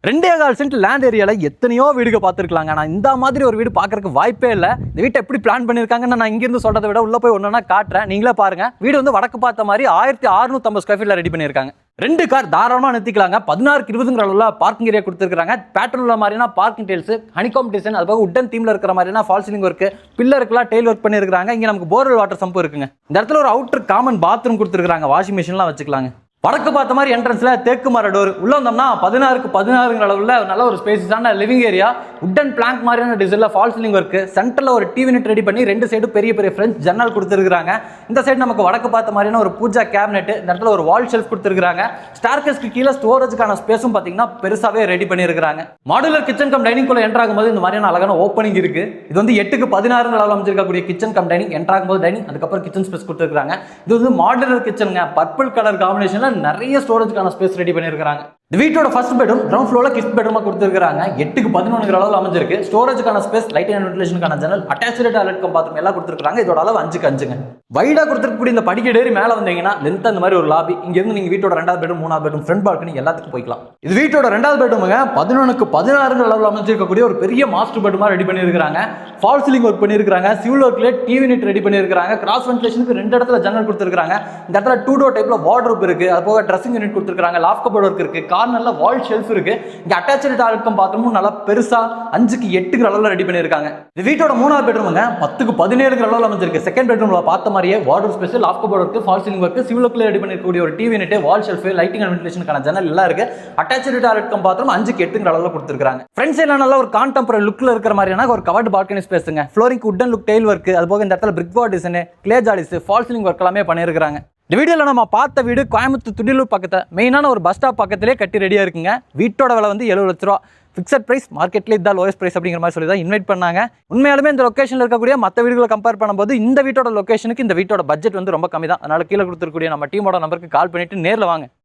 2.25 cent land ஏரியாவில் எத்தனையோ வீடுகள் பார்த்துருக்கலாங்க. ஆனால் இந்த மாதிரி ஒரு வீடு பார்க்கறதுக்கு வாய்ப்பே இல்லை. இந்த வீட்டை எப்படி பிளான் பண்ணியிருக்காங்கன்னு நான் இங்கிருந்து சொல்கிறத விட உள்ளே போய் ஒன்றுனா காட்டுறேன். நீங்களே பாருங்கள். வீடு வந்து வடக்கு பார்த்த மாதிரி 1650 ஸ்கொயர் ஃபீட்டில் ரெடி பண்ணியிருக்காங்க. 2 கார் தாராளமாக நிறுத்திக்கலாங்க. 16க்கு 20 அளவில் பார்க்கிங் ஏரியா கொடுத்துருக்காங்க. பேட்டர்ன் உள்ள மாதிரினா பார்க்கிங் டைல்ஸ், ஹனிகாம் டிசைன், அது போக உட்டன் தீமில் இருக்கிற மாதிரினா ஃபால் சீலிங் ஒர்க், பில்லருக்குலாம் டெயில் ஒர்க் பண்ணியிருக்காங்க. இங்கே நமக்கு போர்வெல் வாட்டர் சம்பு இருக்குங்க. இந்த இடத்துல ஒரு அவுட்டர் காமன் பாத்ரூம் கொடுத்துருக்காங்க. வாஷிங் மிஷின்லாம் வச்சுக்கலாங்க. வடக்கு பார்த்த மாதிரி என்ட்ரன்ஸ்ல தேக்கு மர டோர் உள்ள வந்தோம்னா 16க்கு 16 அளவுல நல்ல ஒரு ஸ்பேசியஸான லிவிங் ஏரியா, உட்டன் பிளாங்க் மாதிரியான டிசைன்ல ஃபால் சீலிங் ஒர்க், சென்டர்ல ஒரு டிவி யூனிட் ரெடி பண்ணி 2 சைடு பெரிய பெரிய ஃப்ரெஞ்ச் ஜன்னல் கொடுத்துருக்காங்க. இந்த சைடு நமக்கு வடக்கு பார்த்த மாதிரியான ஒரு பூஜா கேபினெட், இந்த இடத்துல ஒரு வால் ஷெல்ஃப் கொடுத்துருக்காங்க. ஸ்டார்கேஸ்க்கு கீழே ஸ்டோரேஜ்க்கான ஸ்பேஸும் பாத்தீங்கன்னா பெருசாவே ரெடி பண்ணியிருக்காங்க. மாடுலர் கிச்சன் கம் டைனிங் குள்ள என்டர் ஆகும்போது இந்த மாதிரியான அழகான ஓப்பனிங் இருக்கு. இது வந்து 8க்கு 16 அளவில் அமைச்சிருக்கக்கூடிய கிச்சன் கம் டைனிங். என்டர் ஆகும்போது டைனிங், அதுக்கப்புறம் கிச்சன் ஸ்பேஸ் கொடுத்துருக்காங்க. இது வந்து மாடுலர் கிச்சனுங்க. பர்பிள் கலர் காம்பினேஷன்ல நிறைய ஸ்டோரேஜ் ஸ்பேஸ் ரெடி பண்ணிருக்காங்க. இந்த வீட்டோட ஃபர்ஸ்ட் பெட்ரூம் கிரவுண்ட் ஃப்ளோர்ல கிட்ஸ் பெட்ரூமா கொடுத்திருக்காங்க. 8க்கு 11 அளவுல அமைஞ்சிருக்கு. ஸ்டோரேஜ்க்கான ஸ்பேஸ், லைட்டிங் அண்ட் வென்டிலேஷனுக்கான ஜன்னல், அட்டாச்டு டாய்லெட் கம் பாத்ரூம் எல்லாம் கொடுத்திருக்காங்க. இதோட அளவு 5க்கு 5ங்க. வைடா கொடுத்திருக்கக்கூடிய இந்த படிக்கட்டு ஏறி மேல வந்தீங்கன்னா லென்த் அந்த மாதிரி ஒரு லாபி. இங்க இருந்து நீங்க வீட்டோட 2வது பெட்ரூம், 3வது பெட்ரூம், ஃப்ரண்ட் பால்கனி எல்லாத்துக்கும் போய்க்கலாம். இது வீட்டோட 2வது பெட்ரூமுங்க. 11க்கு 16 அளவுல அமைஞ்சிருக்கக்கூடிய ஒரு பெரிய மாஸ்டர் பெட்ரூமா ரெடி பண்ணிருக்காங்க. ஃபால் சீலிங் ஒர்க் பண்ணிருக்காங்க. சிவில் ஒர்க்ல டிவி யூனிட் ரெடி பண்ணிருக்காங்க. கிராஸ் வென்டிலேஷனுக்கு 2 இடத்துல ஜன்னல் கொடுத்திருக்காங்க. இந்த இடத்துல 2 டோர் டைப்ல வார்ட்ரோப் இருக்கு. அது போக ட்ரெஸ்ஸிங் யூனிட் கொடுத்திருக்காங்க. லாஃப்ட் கபோர்ட் ஒர்க் இருக்கு. கார்னர்ல வால் ஷெல்ஃப் இருக்கு. இங்க அட்டாச்டு டாய்லெட் கம் பாத்ரூமும் நல்லா பெருசா 5க்கு 8 அளவுல ரெடி பண்ணிருக்காங்க. இந்த வீட்டோட 3வது பெட்ரூமுங்க 10க்கு 17 அளவுல அமைஞ்சிருக்கு. செகண்ட் பெட்ரூம்ல பார்த்த மாதிரியே wardrobe space, loft cupboard work, fall ceiling work, civil ஒர்க்ல ரெடி பண்ணிருக்கக்கூடிய ஒரு TV unit, wall shelf, lighting and வென்டிலேஷனுக்கான ஜன்னல் எல்லாம் இருக்கு. அட்டாச்டு டாய்லெட் கம் பாத்ரூம் 5க்கு 8 அளவுல கொடுத்திருக்காங்க. ஃப்ரண்ட் சைடுல நல்ல ஒரு கான்டெம்பரரி லுக்ல இருக்கிற மாதிரியான ஒரு கவர்ட் பால்கனி ஸ்பேஸ்ங்க. Flooring wooden look tile work, அது போக இந்த இடத்துல brick wall design, clay jalis, fall ceiling work எல்லாமே பண்ணிருக்காங்க. இந்த வீடியோவில் நம்ம பார்த்த வீடு கோயம்புத்தூர் துடியலூர் பக்கத்தில் மெயினான ஒரு பஸ் ஸ்டாப் பக்கத்திலே கட்டி ரெடியாக இருக்குங்க. வீட்டோட விலை வந்து 70 லட்ச ரூபா. ஃபிக்ஸட் பிரைஸ், மார்க்கெட்லேயே இதான் லோயஸ்ட் பிரைஸ் அப்படிங்கிற மாதிரி சொல்லி தான் இன்வைட் பண்ணாங்க. உண்மையாலுமே இந்த லொக்கேஷனில் இருக்கக்கூடிய மற்ற வீடுகளை கம்பேர் பண்ணும்போது இந்த வீட்டோட லொக்கேஷனுக்கு இந்த வீட்டோட பட்ஜெட் வந்து ரொம்ப கம்மி தான். அதனால கீழே கொடுத்துருக்கூடிய நம்ம டீமோட நம்பருக்கு கால் பண்ணிட்டு நேரில் வாங்க.